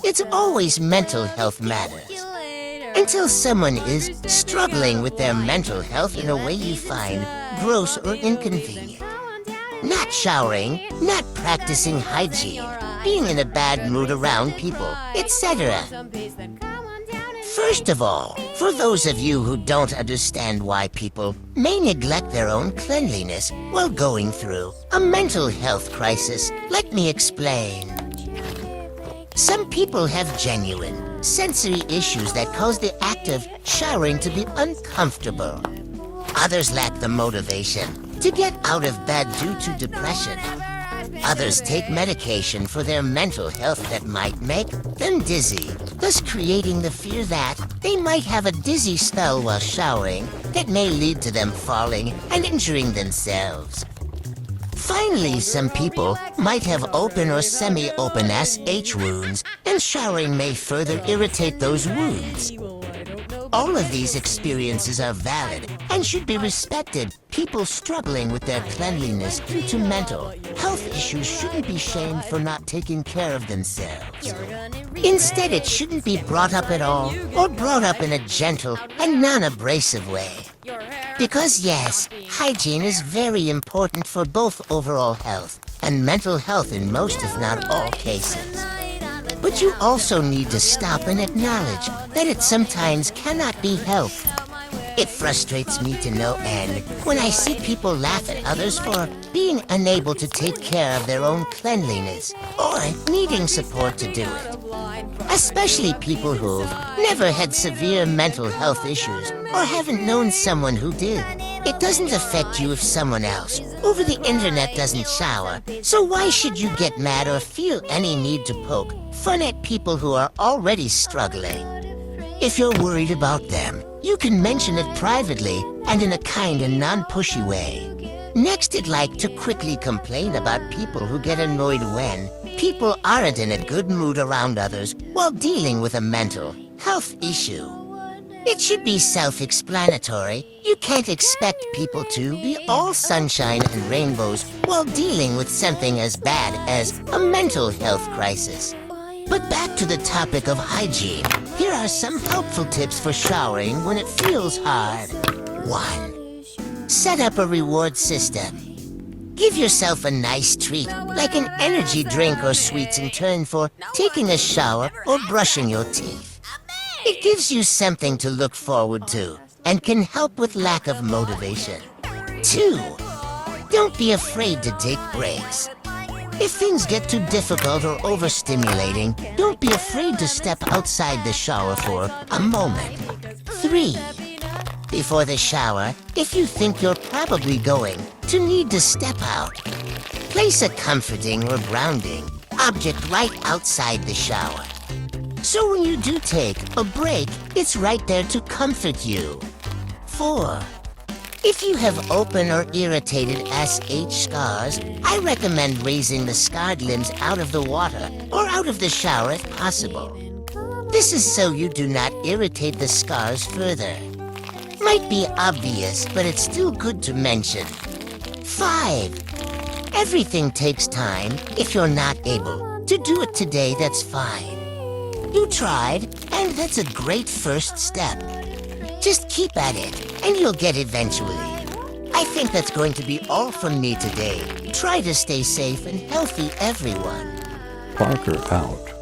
it's always mental health matters. Until someone is struggling with their mental health in a way you find gross or inconvenient. Not showering, not practicing hygiene, being in a bad mood around people, etc. First of all, for those of you who don't understand why people may neglect their own cleanliness while going through a mental health crisis, let me explain. Some people have genuine sensory issues that cause the act of showering to be uncomfortable. Others lack the motivation to get out of bed due to depression. Others take medication for their mental health that might make them dizzy, thus creating the fear that they might have a dizzy spell while showering that may lead to them falling and injuring themselves. Finally, some people might have open or semi-open SH wounds, and showering may further irritate those wounds. All of these experiences are valid and should be respected. People struggling with their cleanliness due to mental health issues shouldn't be shamed for not taking care of themselves. Instead, it shouldn't be brought up at all, or brought up in a gentle and non-abrasive way. Because yes, hygiene is very important for both overall health and mental health in most, if not all, cases. But you also need to stop and acknowledge that it sometimes cannot be helped. It frustrates me to no end when I see people laugh at others for being unable to take care of their own cleanliness or needing support to do it. Especially people who've never had severe mental health issues or haven't known someone who did. It doesn't affect you if someone else over the internet doesn't shower, so why should you get mad or feel any need to poke fun at people who are already struggling? If you're worried about them, you can mention it privately and in a kind and non-pushy way. Next, I'd like to quickly complain about people who get annoyed when people aren't in a good mood around others while dealing with a mental health issue. It should be self-explanatory. You can't expect people to be all sunshine and rainbows while dealing with something as bad as a mental health crisis. But back to the topic of hygiene. Here are some helpful tips for showering when it feels hard. 1. Set up a reward system. Give yourself a nice treat, like an energy drink or sweets in turn for taking a shower or brushing your teeth. It gives you something to look forward to and can help with lack of motivation. 2. Don't be afraid to take breaks. If things get too difficult or overstimulating, don't be afraid to step outside the shower for a moment. 3. Before the shower, if you think you're probably going to need to step out, place a comforting or grounding object right outside the shower. So when you do take a break, it's right there to comfort you. 4. If you have open or irritated SH scars, I recommend raising the scarred limbs out of the water or out of the shower if possible. This is so you do not irritate the scars further. Might be obvious, but it's still good to mention. 5. Everything takes time. If you're not able to do it today, that's fine. You tried, and that's a great first step. Just keep at it, and you'll get eventually. I think that's going to be all from me today. Try to stay safe and healthy, everyone. Parker out.